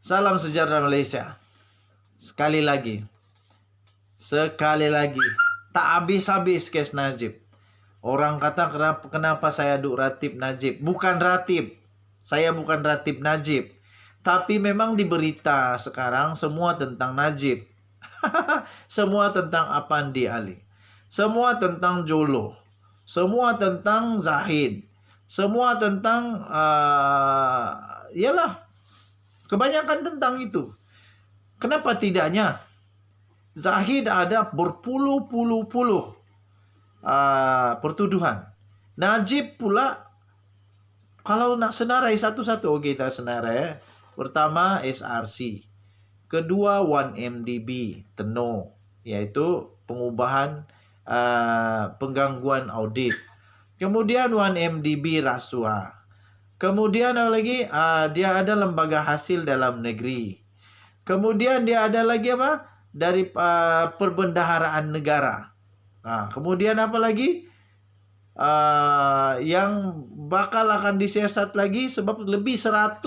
Salam sejahtera Malaysia. Sekali lagi, tak habis-habis kes Najib. Orang kata kenapa saya duk Ratib Najib. Bukan Ratib. Saya bukan Ratib Najib. Tapi memang di berita sekarang semua tentang Najib. Semua tentang Apandi Ali. Semua tentang Jolo. Semua tentang Zahid. Semua tentang yalah, kebanyakan tentang itu. Kenapa tidaknya? Zahid ada berpuluh-puluh pertuduhan. Najib pula, kalau nak senarai satu-satu, kita senarai. Pertama SRC, kedua 1MDB Teno, yaitu pengubahan penggangguan audit. Kemudian 1MDB rasuah. Kemudian apa lagi? Dia ada lembaga hasil dalam negeri. Kemudian dia ada lagi apa? Dari perbendaharaan negara. Kemudian apa lagi? Yang bakal akan disiasat lagi sebab lebih 100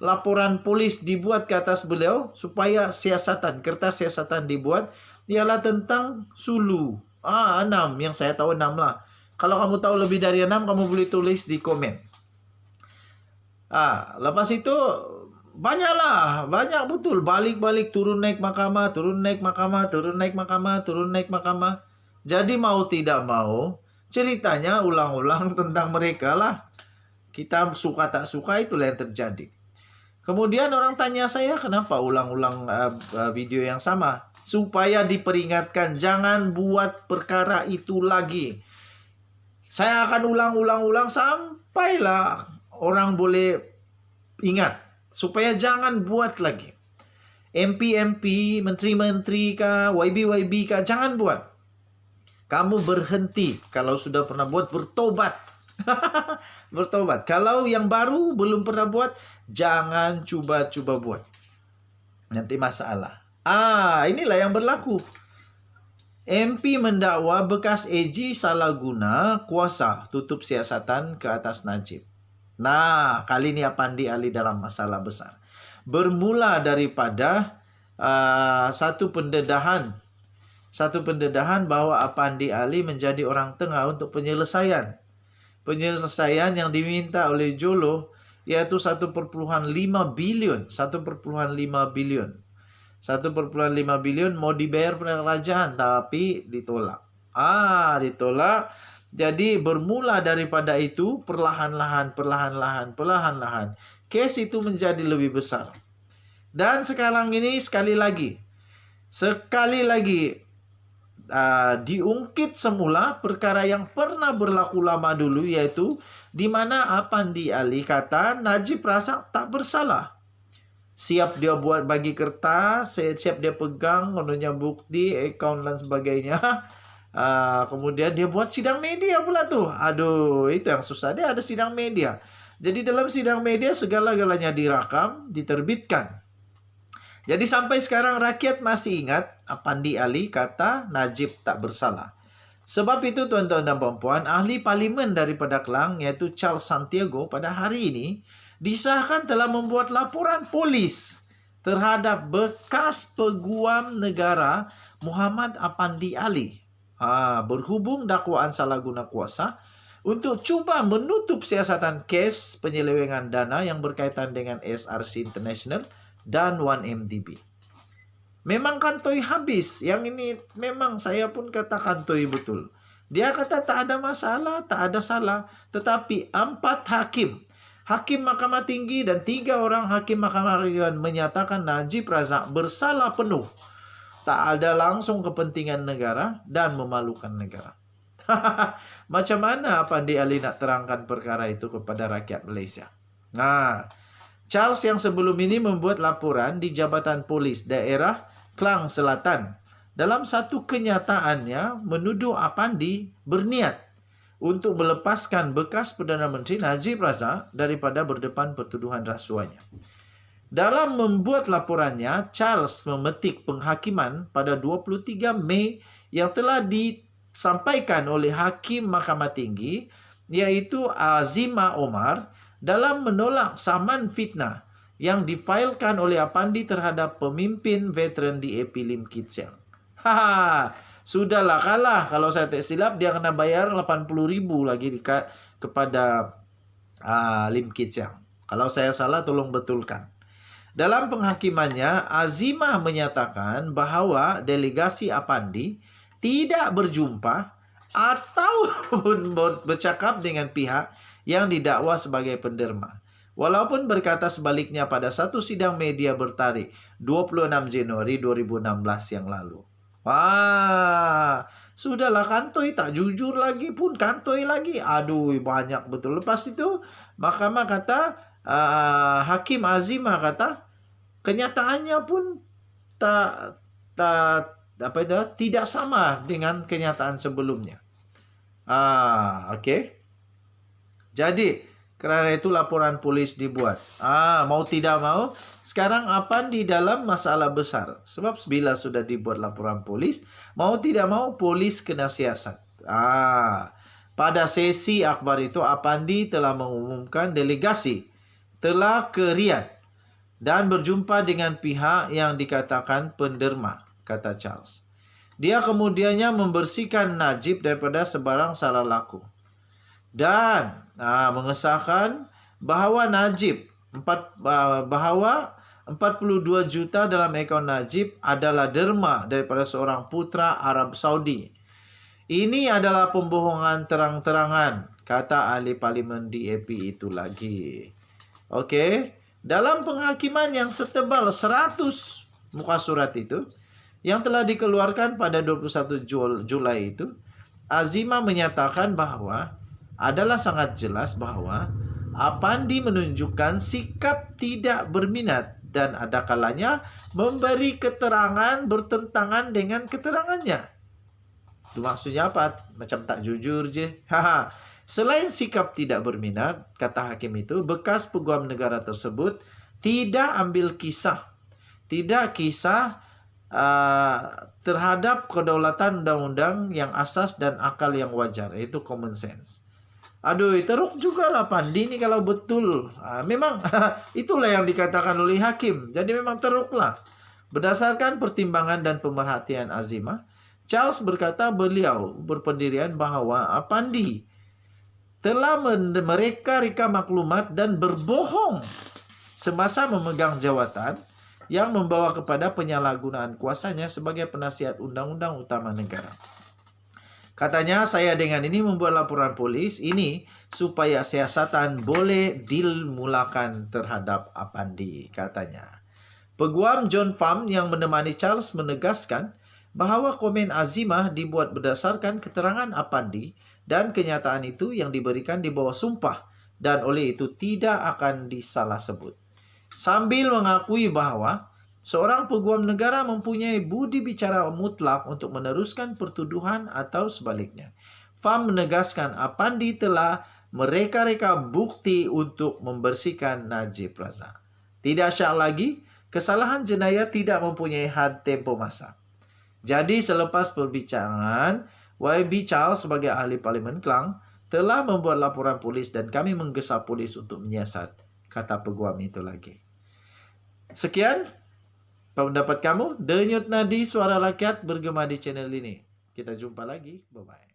laporan polis dibuat ke atas beliau supaya kertas siasatan dibuat, ialah tentang Sulu. 6, yang saya tahu 6 lah. Kalau kamu tahu lebih dari 6, kamu boleh tulis di komen. Lepas itu banyak betul, balik-balik, turun naik mahkamah, turun naik mahkamah, turun naik mahkamah, turun naik mahkamah. Jadi mau tidak mau, ceritanya ulang-ulang tentang mereka lah. Kita suka tak suka, itulah yang terjadi. Kemudian orang tanya saya, kenapa ulang-ulang video yang sama? Supaya diperingatkan, jangan buat perkara itu lagi. Saya akan ulang-ulang sampailah orang boleh ingat. Supaya jangan buat lagi. MP, menteri-menteri kah, YB kah, jangan buat. Kamu berhenti. Kalau sudah pernah buat, bertobat. Bertobat. Kalau yang baru belum pernah buat, jangan coba-coba buat. Nanti masalah. Inilah yang berlaku. MP mendakwa bekas AG salah guna kuasa tutup siasatan ke atas Najib. Kali ini Apandi Ali dalam masalah besar. Bermula daripada satu pendedahan bahwa Apandi Ali menjadi orang tengah untuk penyelesaian yang diminta oleh Jolo, yaitu 1,5 bilion. 1,5 bilion mau dibayar pada kerajaan, tapi ditolak. Ditolak. Jadi bermula daripada itu, perlahan-lahan, kes itu menjadi lebih besar. Dan sekarang ini sekali lagi diungkit semula perkara yang pernah berlaku lama dulu, yaitu di mana Apandi Ali kata Najib Razak tak bersalah. Siap dia buat bagi kertas, siap dia pegang, kononnya bukti, akaun dan sebagainya. Kemudian dia buat sidang media pula tuh. Itu yang susah, dia ada sidang media. Jadi dalam sidang media segala-galanya direkam, diterbitkan. Jadi sampai sekarang rakyat masih ingat Apandi Ali kata Najib tak bersalah. Sebab itu tuan-tuan dan puan-puan, ahli parlimen daripada Kelang, yaitu Charles Santiago, pada hari ini disahkan telah membuat laporan polis terhadap bekas peguam negara Muhammad Apandi Ali. Berhubung dakwaan salah guna kuasa untuk cuba menutup siasatan kes penyelewengan dana yang berkaitan dengan SRC International dan 1MDB. Memang kantoi habis. Yang ini memang saya pun kata kantoi betul. Dia kata tak ada masalah, tak ada salah. Tetapi 4 Hakim Mahkamah Tinggi dan 3 orang Hakim Mahkamah Agung menyatakan Najib Razak bersalah penuh. Tak ada langsung kepentingan negara dan memalukan negara. Macam mana Apandi Ali nak terangkan perkara itu kepada rakyat Malaysia? Charles yang sebelum ini membuat laporan di Jabatan Polis Daerah Klang Selatan. Dalam satu kenyataannya menuduh Apandi berniat untuk melepaskan bekas Perdana Menteri Najib Razak daripada berdepan pertuduhan rasuahnya. Dalam membuat laporannya, Charles memetik penghakiman pada 23 Mei yang telah disampaikan oleh Hakim Mahkamah Tinggi, yaitu Azima Omar, dalam menolak saman fitnah yang difailkan oleh Apandi terhadap pemimpin veteran DAP Lim Kit Siang. Haha, sudahlah kalah. Kalau saya tak silap dia kena bayar 80.000 lagi kepada Lim Kit Siang. Kalau saya salah tolong betulkan. Dalam penghakimannya, Azimah menyatakan bahwa delegasi Apandi tidak berjumpa ataupun bercakap dengan pihak yang didakwa sebagai penderma. Walaupun berkata sebaliknya pada satu sidang media bertarikh 26 Januari 2016 yang lalu. Wah, sudahlah kantoi, tak jujur lagi pun kantoi lagi. Aduh, banyak betul. Lepas itu mahkamah kata, Hakim Azimah kata, kenyataannya pun tidak sama dengan kenyataan sebelumnya. Okey. Jadi, karena itu laporan polis dibuat. Mau tidak mau, sekarang Apandi dalam masalah besar. Sebab bila sudah dibuat laporan polis, mau tidak mau polis kena siasat. Pada sesi akhbar itu, Apandi telah mengumumkan delegasi telah ke Riyadh dan berjumpa dengan pihak yang dikatakan penderma, kata Charles. Dia kemudiannya membersihkan Najib daripada sebarang salah laku. Dan mengesahkan bahawa bahwa 42 juta dalam akaun Najib adalah derma daripada seorang putra Arab Saudi. Ini adalah pembohongan terang-terangan, kata ahli parlimen DAP itu lagi. Okey, dalam penghakiman yang setebal 100 muka surat itu yang telah dikeluarkan pada 21 Julai itu, Azimah menyatakan bahwa adalah sangat jelas bahwa Apandi menunjukkan sikap tidak berminat dan ada kalanya memberi keterangan bertentangan dengan keterangannya. Itu maksudnya apa? Macam tak jujur je. Selain sikap tidak berminat, kata hakim itu, bekas peguam negara tersebut tidak ambil kisah terhadap kedaulatan undang-undang yang asas dan akal yang wajar, iaitu common sense. Aduh, teruk juga lah Pandi ni kalau betul. Memang itulah yang dikatakan oleh hakim. Jadi memang teruk lah. Berdasarkan pertimbangan dan pemerhatian Azimah, Charles berkata beliau berpendirian bahawa Apandi telah mereka-reka maklumat dan berbohong semasa memegang jawatan yang membawa kepada penyalahgunaan kuasanya sebagai penasihat undang-undang utama negara. Katanya, saya dengan ini membuat laporan polis ini supaya siasatan boleh dimulakan terhadap Apandi, katanya. Peguam John Pham yang menemani Charles menegaskan bahawa komen Azimah dibuat berdasarkan keterangan Apandi dan kenyataan itu yang diberikan di bawah sumpah dan oleh itu tidak akan disalah sebut. Sambil mengakui bahawa seorang peguam negara mempunyai budi bicara mutlak untuk meneruskan pertuduhan atau sebaliknya. Pham menegaskan Apandi telah mereka-reka bukti untuk membersihkan Najib Razak. Tidak syak lagi, kesalahan jenayah tidak mempunyai had tempoh masa. Jadi selepas perbincangan, YB Charles sebagai ahli parlimen Klang telah membuat laporan polis dan kami menggesa polis untuk menyiasat, kata peguam itu lagi. Sekian pendapat kamu. Denyut nadi suara rakyat bergema di channel ini. Kita jumpa lagi. Bye-bye.